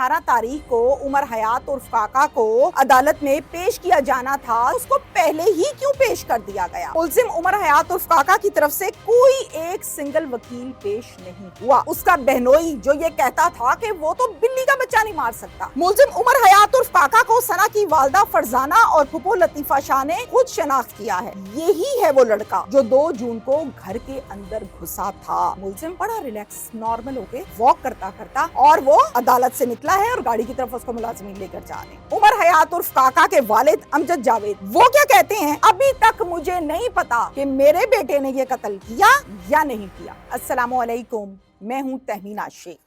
18 तारीख को उमर हयात उर्फ काका को अदालत में पेश किया जाना था, उसको पहले ही क्यों पेश कर दिया गया? मुल्जिम उमर हयात उर्फ काका की तरफ से कोई एक सिंगल वकील पेश नहीं हुआ। उसका बहनोई जो ये कहता था कि वो तो बिल्ली का बच्चा नहीं मार सकता। मुल्जिम उमर हयात उर्फ काका को सना की वालदा फरजाना और फुफो लतीफा शाह ने खुद शनाख्त किया है। यही है वो लड़का जो 2 जून को घर के अंदर घुसा था। मुल्जिम बड़ा रिलैक्स नॉर्मल होके वॉक करता करता और वो अदालत से निकला है और गाड़ी की तरफ उसको मुलाजिमीन लेकर जा रहे हैं। उमर हयात उर्फ काका के वालिद अमजद जावेद वो क्या कहते हैं, अभी तक मुझे नहीं पता कि मेरे बेटे ने ये कत्ल किया या नहीं किया। अस्सलामु अलैकुम, मैं हूँ तहमीना शेख।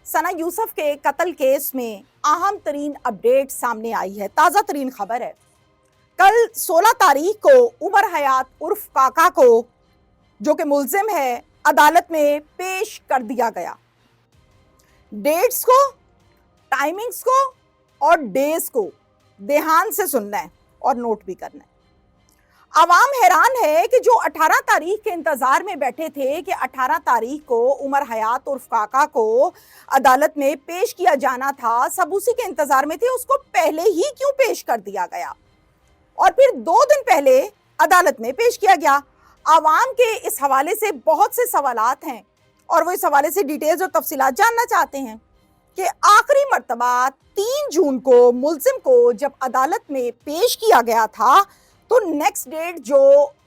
सना यूसुफ के कत्ल केस में अहम तरीन अपडेट सामने आई है। ताज़ा तरीन खबर है, कल 16 तारीख को उमर हयात उर्फ काका को जो कि मुल्जिम है अदालत में पेश कर दिया गया। डेट्स को, टाइमिंग्स को और डेज को ध्यान से सुनना है और नोट भी करना है। आवाम हैरान है कि जो 18 तारीख के इंतजार में बैठे थे कि 18 तारीख को उमर हयात उर्फ काका को अदालत में पेश किया जाना था, सब उसी के इंतजार में थे, उसको पहले ही क्यों पेश कर दिया गया और फिर 2 दिन पहले अदालत में पेश किया गया। आवाम के इस हवाले से बहुत से सवालात हैं और वो इस हवाले से डिटेल्स और तफसीलात जानना चाहते हैं कि आखिरी मर्तबा 3 जून को मुल्जिम को जब अदालत में पेश किया गया था तो नेक्स्ट डेट जो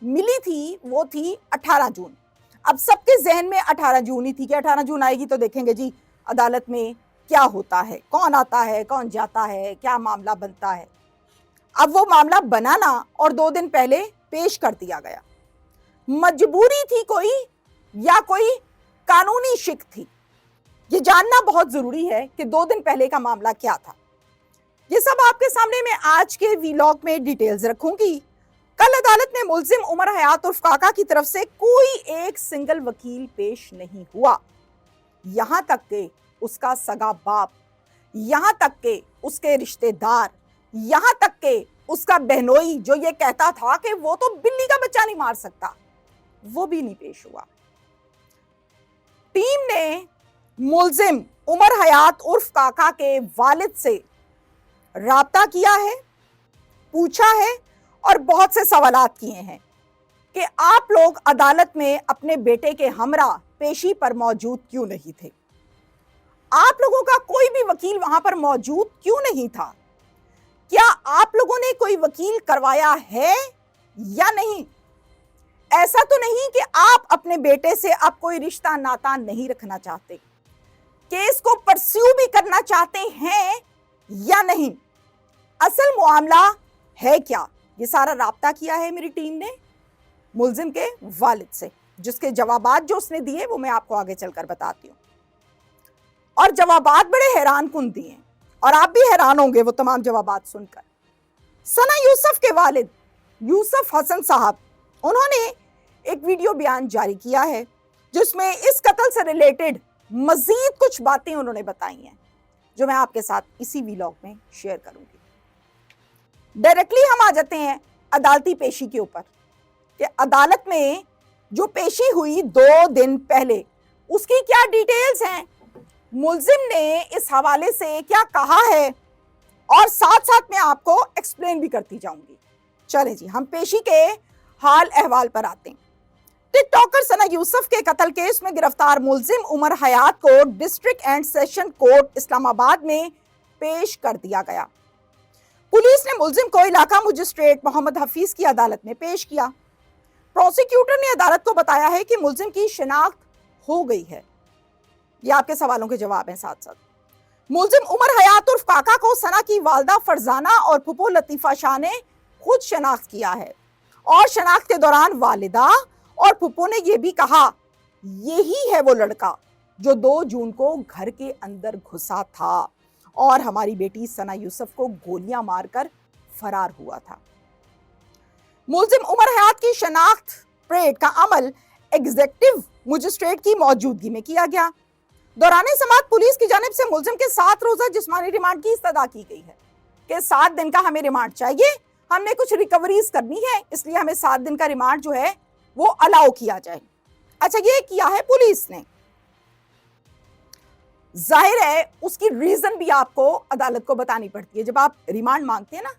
मिली थी वो थी 18 जून। अब सबके जहन में 18 जून ही थी कि 18 जून आएगी तो देखेंगे जी अदालत में क्या होता है, कौन आता है, कौन जाता है, क्या मामला बनता है। अब वो मामला बना ना और 2 दिन पहले पेश कर दिया गया। मजबूरी थी कोई या कोई कानूनी शिक थी, ये जानना बहुत जरूरी है कि 2 दिन पहले का मामला क्या था। ये सब आपके सामने मैं आज के वीलॉग में डिटेल्स रखूंगी। कल अदालत में मुल्जिम उमर हयात उर्फ काका की तरफ से कोई एक सिंगल वकील पेश नहीं हुआ। यहां तक के उसका सगा बाप, यहां तक के उसके रिश्तेदार, यहां तक के उसका बहनोई जो ये कहता था कि वो तो बिल्ली का बच्चा नहीं मार सकता, वो भी नहीं पेश हुआ। टीम ने मुल्जिम उमर हयात उर्फ काका के वालिद से राब्ता किया है, पूछा है और बहुत से सवालात किए हैं कि आप लोग अदालत में अपने बेटे के हमरा पेशी पर मौजूद क्यों नहीं थे, आप लोगों का कोई भी वकील वहां पर मौजूद क्यों नहीं था, क्या आप लोगों ने कोई वकील करवाया है या नहीं। ऐसा तो नहीं कि आप अपने बेटे से अब कोई रिश्ता नाता नहीं रखना चाहते, केस को परस्यू भी करना चाहते हैं या नहीं, असल मामला है क्या। ये सारा राब्ता किया है मेरी टीम ने मुल्जिम के वालिद से, जिसके जवाबात जो उसने दिए वो मैं आपको आगे चलकर बताती हूँ। और जवाबात बड़े हैरान कुन दिए और आप भी हैरान होंगे वो तमाम जवाबात सुनकर। सना यूसुफ के वालिद यूसुफ हसन साहब, उन्होंने एक वीडियो बयान जारी किया है जिसमें इस कत्ल से रिलेटेड मजीद कुछ बातें उन्होंने बताई हैं जो मैं आपके साथ इसी वीलॉग में शेयर करूंगी। डायरेक्टली हम आ जाते हैं अदालती पेशी के ऊपर कि अदालत में जो पेशी हुई 2 दिन पहले उसकी क्या डिटेल्स हैं, मुल्जिम ने इस हवाले से क्या कहा है और साथ साथ मैं आपको एक्सप्लेन भी करती जाऊंगी। चलें जी, हम पेशी के हाल अहवाल पर आते हैं। टिकटॉकर सना यूसुफ के कत्ल केस में गिरफ्तार मुल्जिम उमर हयात को district and session court Islamabad में पेश कर दिया गया। पुलिस ने मुल्जिम को इलाका मजिस्ट्रेट मोहम्मद हफीज की अदालत में पेश किया। प्रोसिक्यूटर ने अदालत को बताया है कि मुल्जिम की शिनाख्त हो गई है। ये आपके सवालों के जवाब हैं। साथ साथ मुल्जिम उमर हयात उर्फ काका को सना की वालदा फरजाना और फुफो लतीफा शाह ने खुद शनाख्त किया है और शनाख्त के दौरान वालिदा और फुप्पो ने यह भी कहा यही है वो लड़का जो 2 जून को घर के अंदर घुसा था और हमारी बेटी सना यूसुफ को गोलियां मारकर फरार हुआ था। मुल्जिम उमर हयात की शनाख्त परेड का अमल एग्जीक्यूटिव मजिस्ट्रेट की मौजूदगी में किया गया। दौरान समाअत पुलिस की जानिब से मुल्जिम के 7 रोजा जिस्मानी रिमांड की इस्तदा की गई है कि 7 दिन का हमें रिमांड चाहिए, हमने कुछ रिकवरीज करनी है, इसलिए हमें 7 दिन का रिमांड जो है वो अलाउ किया जाए। अच्छा, ये किया है पुलिस ने। ظاہر ہے اس کی ریزن بھی آپ کو عدالت کو بتانی پڑتی ہے. جب آپ ریمانڈ مانگتے ہیں نا,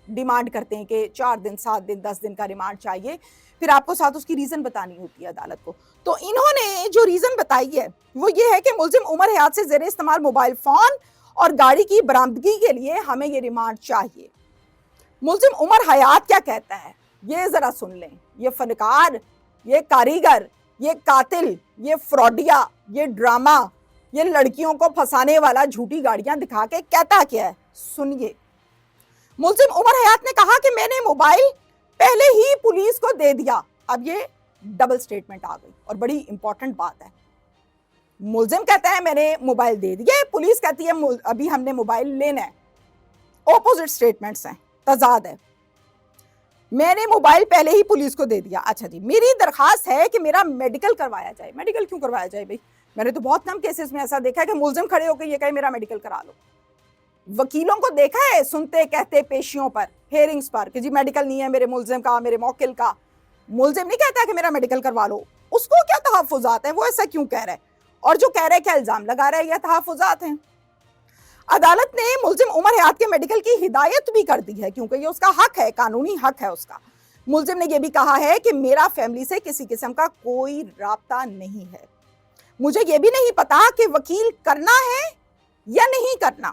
ڈیمانڈ کرتے ہیں کہ 4 دن 7 دن 10 دن کا ریمانڈ چاہیے, پھر آپ کو ساتھ اس کی ریزن بتانی ہوتی ہے عدالت کو. تو انہوں نے جو ریزن بتائی ہے وہ یہ ہے کہ ملزم عمر حیات سے زیر استعمال موبائل فون اور گاڑی کی برآمدگی کے لیے ہمیں یہ ریمانڈ چاہیے. ملزم عمر حیات کیا کہتا ہے یہ ذرا سن لیں. یہ فنکار, یہ کاریگر, یہ قاتل, یہ فراڈیا, یہ ڈرامہ, یہ لڑکیوں کو پھنسانے والا جھوٹی گاڑیاں دکھا کے کہتا کیا ہے, سنیے. ملزم عمر حیات نے کہا کہ میں نے موبائل پہلے ہی پولیس کو دے دیا. اب یہ ڈبل سٹیٹمنٹ آ گئی اور بڑی امپورٹنٹ بات ہے. ملزم کہتا ہے میں نے موبائل دے دیا, پولیس کہتی ہے ابھی ہم نے موبائل لینا ہے. اپوزٹ سٹیٹمنٹس ہیں, تضاد ہے. میں نے موبائل پہلے ہی پولیس کو دے دیا. اچھا جی, میری درخواست ہے کہ میرا میڈیکل کروایا جائے. میڈیکل کیوں کروایا جائے بھائی؟ میں نے تو بہت کم کیسز میں ایسا دیکھا ہے کہ ملزم کھڑے ہو کے یہ کہے میرا میڈیکل کرا لو. وکیلوں کو دیکھا ہے سنتے کہتے پیشیوں پر, ہیئرنگز پر, کہ جی میڈیکل نہیں ہے میرے ملزم کا, میرے موکل کا. ملزم نہیں کہتا کہ میرا میڈیکل کروا لو. اس کو کیا تحفظات ہیں, وہ ایسا کیوں کہہ رہا ہے, اور جو کہہ رہا ہے کیا الزام لگا رہا ہے یہ تحفظات ہیں. عدالت نے ملزم عمر حیات کے میڈیکل کی ہدایت بھی کر دی ہے کیونکہ یہ اس کا حق ہے, قانونی حق ہے اس کا. ملزم نے یہ بھی کہا ہے کہ میرا فیملی سے کسی قسم کا کوئی رابطہ نہیں ہے. مجھے یہ بھی نہیں پتا کہ وکیل کرنا ہے یا نہیں کرنا.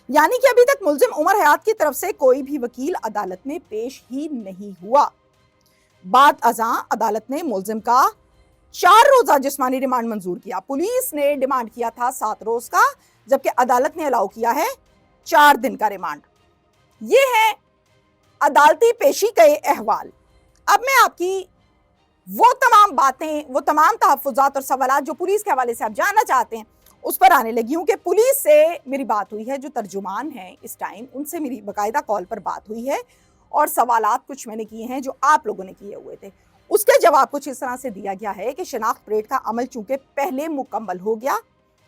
یعنی کہ ابھی تک ملزم عمر حیات کی طرف سے کوئی بھی وکیل عدالت میں پیش ہی نہیں ہوا. بعد ازاں عدالت نے ملزم کا 4 روزہ جسمانی ریمانڈ منظور کیا. پولیس نے ڈیمانڈ کیا تھا 7 روز کا, جبکہ عدالت نے الاؤ کیا ہے 4 دن کا ریمانڈ. یہ ہے عدالتی پیشی کے احوال. اب میں آپ کی وہ تمام باتیں, وہ تمام تحفظات اور سوالات جو پولیس کے حوالے سے آپ جاننا چاہتے ہیں اس پر آنے لگی ہوں کہ پولیس سے میری بات ہوئی ہے, جو ترجمان ہیں اس ٹائم ان سے میری باقاعدہ کال پر بات ہوئی ہے, اور سوالات کچھ میں نے کیے ہیں جو آپ لوگوں نے کیے ہوئے تھے. اس کے جواب کچھ اس طرح سے دیا گیا ہے کہ شناخت پریڈ کا عمل چونکہ پہلے مکمل ہو گیا,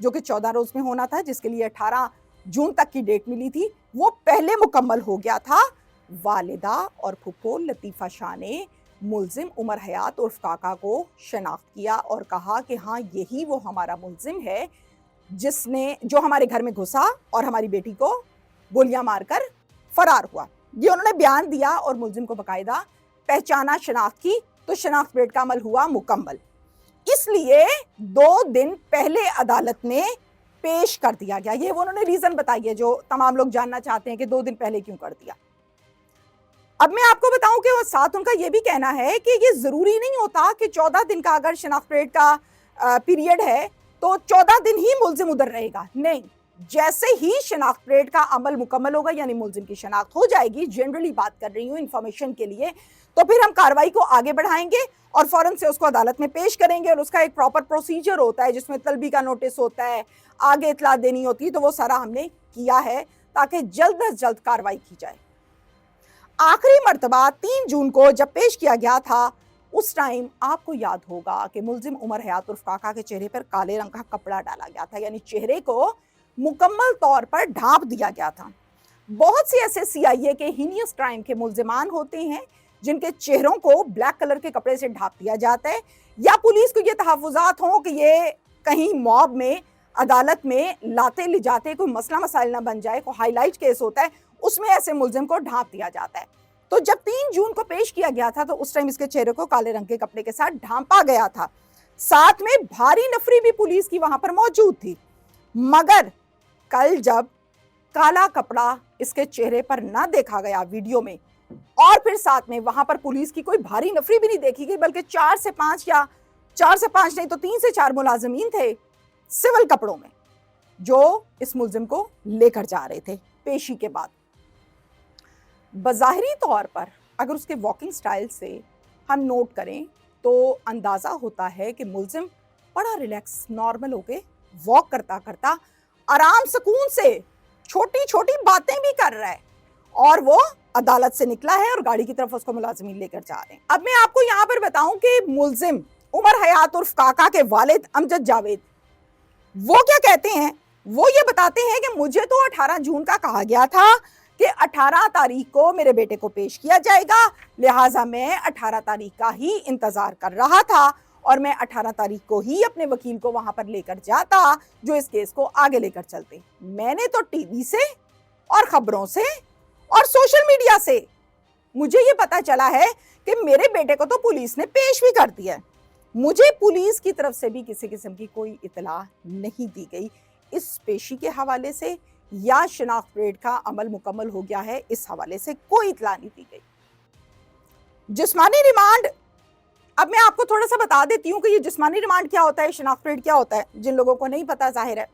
جو کہ 14 روز میں ہونا تھا, جس کے لیے 18 جون تک کی ڈیٹ ملی تھی, وہ پہلے مکمل ہو گیا تھا. والدہ اور پھپھو لطیفہ شاہ نے ملزم عمر حیات عرف کاکا کو شناخت کیا اور کہا کہ ہاں یہی وہ ہمارا ملزم ہے جو ہمارے گھر میں گھسا اور ہماری بیٹی کو گولیاں مار کر فرار ہوا. یہ انہوں نے بیان دیا اور ملزم کو باقاعدہ پہچانا, شناخت کی, تو شناخت پریڈ کا عمل ہوا مکمل. اس لیے 2 دن پہلے عدالت میں پیش کر دیا گیا. یہ انہوں نے ریزن بتائی ہے جو تمام لوگ جاننا چاہتے ہیں کہ 2 دن پہلے کیوں کر دیا. اب میں آپ کو بتاؤں کہ وہ ساتھ ان کا یہ بھی کہنا ہے کہ یہ ضروری نہیں ہوتا کہ 14 دن کا اگر شناخت پریڈ کا پیریڈ ہے تو 14 دن ہی ملزم ادھر رہے گا. نہیں, جیسے ہی شناخت پریڈ کا عمل مکمل ہوگا, یعنی ملزم کی شناخت ہو جائے گی, جنرلی بات کر رہی ہوں انفارمیشن کے لیے, تو پھر ہم کاروائی کو آگے بڑھائیں گے اور فوراً سے اس کو عدالت میں پیش کریں گے. اور اس کا ایک پراپر پروسیجر ہوتا ہے جس میں طلبی کا نوٹس ہوتا ہے, آگے اطلاع دینی ہوتی ہے, تو وہ سارا ہم نے کیا ہے تاکہ جلد از جلد کاروائی کی جائے. آخری مرتبہ 3 جون کو جب پیش کیا گیا تھا, اس ٹائم آپ کو یاد ہوگا کہ ملزم عمر حیات عرف کاکا کے چہرے پر کالے رنگ کا کپڑا ڈالا گیا تھا, یعنی چہرے کو مکمل طور پر ڈھانپ دیا گیا تھا. بہت سے ایسے CIA کے ہینیس کرائم کے ملزمان ہوتے ہیں جن کے چہروں کو بلیک کلر کے کپڑے سے ڈھانپ دیا جاتا ہے, یا پولیس کو یہ تحفظات ہوں کہ یہ کہیں موب میں عدالت میں لاتے لے جاتے کوئی مسئلہ مسائل نہ بن جائے, کوئی ہائی لائٹ کیس ہوتا ہے اس میں ایسے ملزم کو ڈھانپ دیا جاتا ہے. تو جب 3 جون کو پیش کیا گیا تھا تو اس ٹائم اس کے چہرے کو کالے رنگ کے کپڑے کے ساتھ ڈھانپا گیا تھا. ساتھ میں بھاری نفری بھی پولیس کی وہاں پر موجود تھی. مگر کل جب کالا کپڑا اس کے چہرے پر نہ دیکھا گیا ویڈیو میں, اور پھر ساتھ میں وہاں پر پولیس کی کوئی بھاری نفری بھی نہیں دیکھی گئی, بلکہ 4 سے 5 یا 4 سے 5 نہیں تو 3 سے 4 ملازمین تھے سول کپڑوں میں جو اس ملزم کو لے کر جا رہے تھے پیشی کے بعد. بظاہری طور پر اگر اس کے واکنگ سٹائل سے ہم نوٹ کریں تو اندازہ ہوتا ہے کہ ملزم بڑا ریلیکس نارمل ہو کے واک کرتا کرتا آرام سکون سے چھوٹی چھوٹی باتیں بھی کر رہا ہے, اور وہ عدالت سے نکلا ہے اور گاڑی کی طرف اس کو ملازمین لے کر جا رہے ہیں. اب میں آپ کو یہاں پر بتاؤں کہ ملزم عمر حیات عرف کاکا کے والد امجد جاوید وہ کیا کہتے ہیں. وہ یہ بتاتے ہیں کہ مجھے تو 18 جون کا کہا گیا تھا کہ 18 تاریخ کو میرے بیٹے کو پیش کیا جائے گا, لہٰذا میں 18 تاریخ کا ہی انتظار کر رہا تھا, اور میں 18 तारीख को ही अपने वकील को वहां पर लेकर जाता जो इस केस को आगे लेकर चलते। मैंने तो टीवी से और खबरों से और सोशल मीडिया से मुझे ये पता चला है कि मेरे बेटे को तो पुलिस ने पेश भी कर दिया है। मुझे पुलिस की तरफ से भी किसी किस्म की कोई इतला नहीं दी गई इस पेशी के हवाले से, या शनाख्त परेड का अमल मुकम्मल हो गया है इस हवाले से कोई इतला नहीं दी गई। जिस्मानी रिमांड, अब मैं आपको थोड़ा सा बता देती हूँ कि ये जिस्मानी रिमांड क्या होता है, शनाख्त परेड क्या होता है, जिन लोगों को नहीं पता जाहिर है।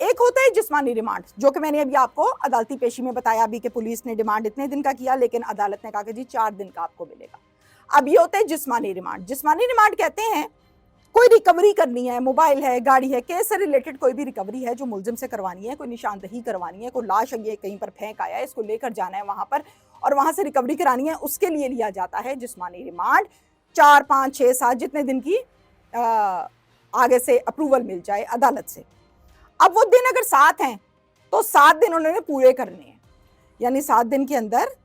एक होता है जिस्मानी रिमांड, जो कि मैंने अभी आपको अदालती पेशी में बताया अभी कि पुलिस ने डिमांड इतने दिन का किया, लेकिन अदालत ने कहा कि जी 4 दिन का आपको मिलेगा। अब ये होता है जिस्मानी रिमांड। जिस्मानी रिमांड कहते हैं कोई रिकवरी करनी है, मोबाइल है, गाड़ी है, केस से रिलेटेड कोई भी रिकवरी है जो मुलजिम से करवानी है, कोई निशानदही करवानी है, कोई लाश ये कहीं पर फेंक आया है, इसको लेकर जाना है वहां पर और वहां से रिकवरी करानी है, उसके लिए लिया जाता है जिस्मानी रिमांड। 4, 5, 6, 7 जितने दिन की आगे से अप्रूवल मिल जाए अदालत से। अब वो दिन अगर 7 हैं तो 7 दिन उन्होंने पूरे करने हैं, यानी 7 दिन के अंदर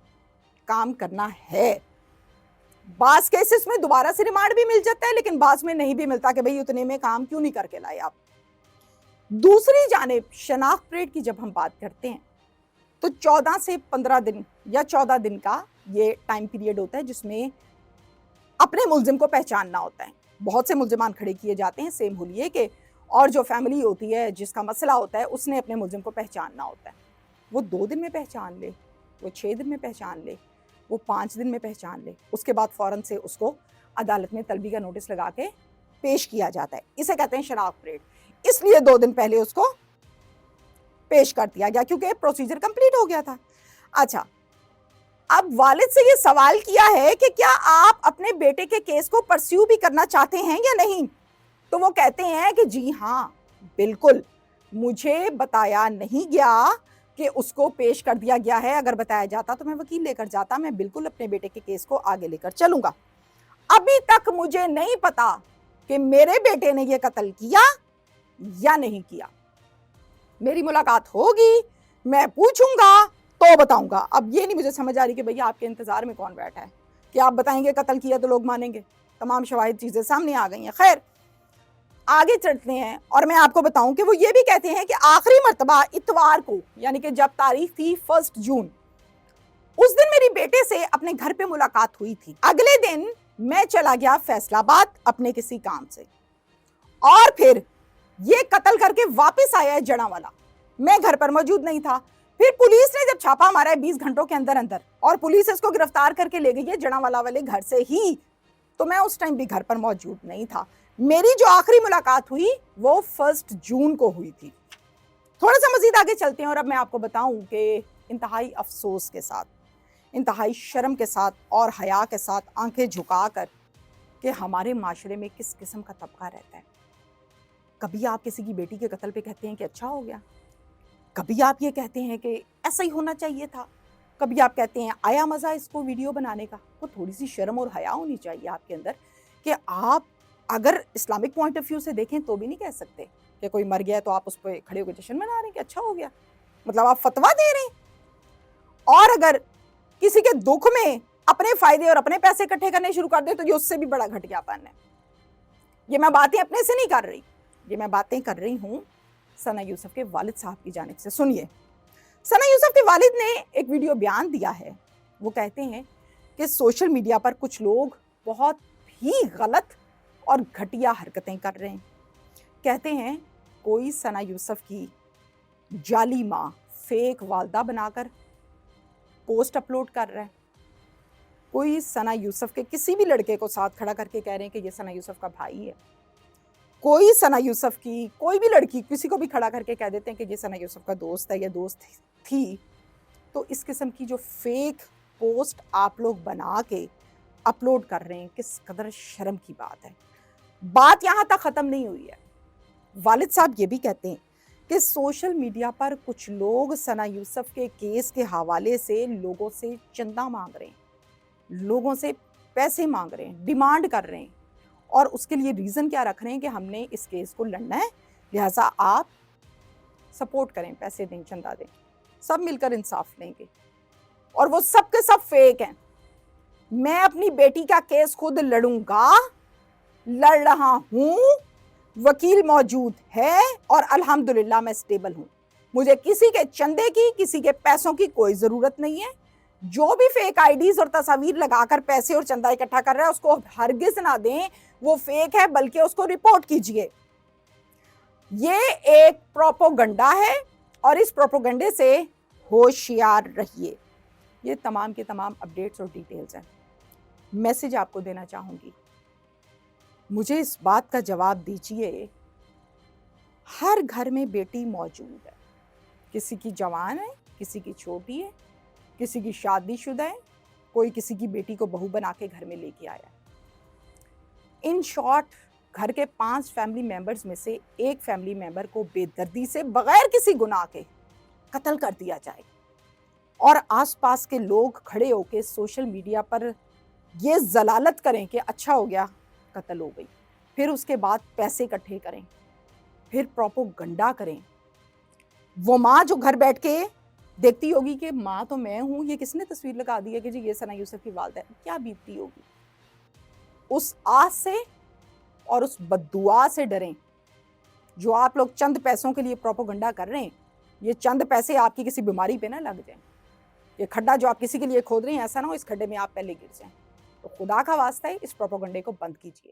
काम करना है। बास केसेस में दोबारा से रिमांड भी मिल जाता है, लेकिन बास में नहीं भी मिलता कि भाई उतने में काम क्यों नहीं करके लाए आप। दूसरी जानिब शनाख्त परेड की जब हम बात करते हैं तो 14 से 15 दिन या 14 दिन का ये टाइम पीरियड होता है जिसमें अपने मुलजिम को पहचानना होता है। बहुत से मुलजिमान खड़े किए जाते हैं सेम हुलिये के, और जो फैमिली होती है जिसका मसला होता है उसने अपने मुलजिम को पहचानना होता है। वो 2 दिन में पहचान ले, वो 6 दिन में पहचान ले, वो 5 दिन में पहचान ले, उसके बाद फौरन से उसको अदालत में तलबी का नोटिस लगा के पेश किया जाता है। इसे कहते हैं शनाख्त परेड। इसलिए 2 दिन पहले उसको पेश कर दिया गया क्योंकि प्रोसीजर कंप्लीट हो गया था। अच्छा, अब वालिद से ये सवाल किया है कि क्या आप अपने बेटे के केस को परस्यू भी करना चाहते हैं या नहीं, तो वो कहते हैं कि जी हाँ बिल्कुल, मुझे बताया नहीं गया कि उसको पेश कर दिया गया है। अगर बताया जाता तो मैं वकील लेकर जाता, मैं बिल्कुल अपने बेटे के केस को आगे लेकर चलूंगा। अभी तक मुझे नहीं पता कि मेरे बेटे ने ये कत्ल किया या नहीं किया। मेरी मुलाकात होगी, मैं पूछूंगा तो बताऊंगा। अब ये नहीं मुझे समझ आ रही कि भैया आपके इंतजार में कौन बैठा है कि आप बताएंगे कत्ल किया तो लोग मानेंगे। तमाम शवाहिद चीजें सामने आ गई हैं। खैर आगे चलते हैं और मैं आपको बताऊं कि वो ये भी कहते हैं कि आखिरी मर्तबा इतवार को, यानी कि जब तारीख थी 1 जून, उस दिन मेरी बेटे से अपने घर पे मुलाकात हुई थी। अगले दिन मैं चला गया फैसलाबाद अपने किसी काम से, और फिर ये कत्ल करके वापस आया है जड़ावाला। मैं घर पर मौजूद नहीं था। फिर पुलिस ने जब छापा मारा है 20 घंटों के अंदर अंदर और पुलिस इसको गिरफ्तार करके ले गई है जड़ावाला वाले घर से ही, तो मैं उस टाइम भी घर पर मौजूद नहीं था। मेरी जो आखिरी मुलाकात हुई वो 1 जून को हुई थी। थोड़ा सा मजीद आगे चलते हैं और अब मैं आपको बताऊं कि इंतहाई अफसोस के साथ, इंतहाई शर्म के साथ और हया के साथ आंखें झुकाकर कि हमारे माशरे में किस किस्म का तबका रहता है। कभी आप किसी की बेटी के कत्ल पे कहते हैं कि अच्छा हो गया, कभी आप ये कहते हैं कि ऐसा ही होना चाहिए था, कभी आप कहते हैं आया मज़ा इसको वीडियो बनाने का। तो थोड़ी सी शर्म और हया होनी चाहिए आपके अंदर कि आप अगर इस्लामिक पॉइंट ऑफ व्यू से देखें तो भी नहीं कह सकते कि कोई मर गया तो आप उस पर खड़े होकर जश्न मना रहे हैं कि अच्छा हो गया, मतलब आप फतवा दे रहे हैं। और अगर किसी के दुख में अपने फायदे और अपने पैसे इकट्ठे करने शुरू कर दे तो ये उससे भी बड़ा घटियापन है। ये मैं बातें अपने से नहीं कर रही, ये मैं बातें कर रही हूँ सना यूसुफ के वालिद साहब की जानिब से। सुनिए, सना यूसुफ के वालिद ने एक वीडियो बयान दिया है। वो कहते हैं कि सोशल मीडिया पर कुछ लोग बहुत ही गलत और घटिया हरकतें कर रहे हैं। कहते हैं कोई सना यूसुफ की जाली माँ फेक वालदा बनाकर पोस्ट अपलोड कर रहा है, कोई सना यूसुफ के किसी भी लड़के को साथ खड़ा करके कह रहे हैं कि ये सना यूसुफ का भाई है, कोई सना यूसुफ की कोई भी लड़की किसी को भी खड़ा करके कह देते हैं कि ये सना यूसुफ का दोस्त है या दोस्त थी। तो इस किस्म की जो फेक पोस्ट आप लोग बना के अपलोड कर रहे हैं, किस कदर शर्म की बात है। बात यहाँ तक ख़त्म नहीं हुई है। वालिद साहब ये भी कहते हैं कि सोशल मीडिया पर कुछ लोग सना यूसुफ के केस के हवाले से लोगों से चंदा मांग रहे हैं, लोगों से पैसे मांग रहे हैं, डिमांड कर रहे हैं, और उसके लिए रीज़न क्या रख रहे हैं कि हमने इस केस को लड़ना है, लिहाजा आप सपोर्ट करें, पैसे दें, चंदा दें, सब मिलकर इंसाफ लेंगे। और वो सब के सब फेक हैं। मैं अपनी बेटी का केस खुद लड़ूंगा लड़ रहा हूं, वकील मौजूद है और अल्हम्दुलिल्लाह मैं स्टेबल हूं। मुझे किसी के चंदे की, किसी के पैसों की कोई जरूरत नहीं है। जो भी फेक आईडीज और तस्वीर लगाकर पैसे और चंदा इकट्ठा कर रहा है उसको हरगिज ना दें, वो फेक है, बल्कि उसको रिपोर्ट कीजिए। ये एक प्रोपोगंडा है और इस प्रोपोगंडे से होशियार रहिए। ये तमाम के तमाम अपडेट्स और डिटेल्स हैं। मैसेज आपको देना चाहूंगी, मुझे इस बात का जवाब दीजिए, हर घर में बेटी मौजूद है। किसी की जवान है, किसी की छोटी है, किसी की शादीशुदा है, कोई किसी की बेटी को बहू बना के घर में लेके आया। इन शॉर्ट, घर के 5 फैमिली मेंबर्स में से एक फैमिली मेंबर को बेदर्दी से बगैर किसी गुनाह के कत्ल कर दिया जाए और आसपास के लोग खड़े होकर सोशल मीडिया पर ये जलालत करें कि अच्छा हो गया, कत्ल हो गई। फिर उसके बाद पैसे इकट्ठे करें, फिर प्रोपोगंडा करें। वो माँ जो घर बैठ के देखती होगी कि माँ तो मैं हूं, ये किसने तस्वीर लगा दी है कि जी ये सना यूसुफ की वालिदा है, क्या बीतती होगी। उस आस से और उस बद्दुआ से डरें जो आप लोग चंद पैसों के लिए प्रोपोगंडा कर रहे हैं। ये चंद पैसे आपकी किसी बीमारी पे ना लग जाएं। ये खड्डा जो आप किसी के लिए खोद रहे हैं, ऐसा ना हो इस खड्डे में आप पहले गिर जाएं। तो खुदा का वास्ता है, इस प्रोपोगंडे को बंद कीजिए।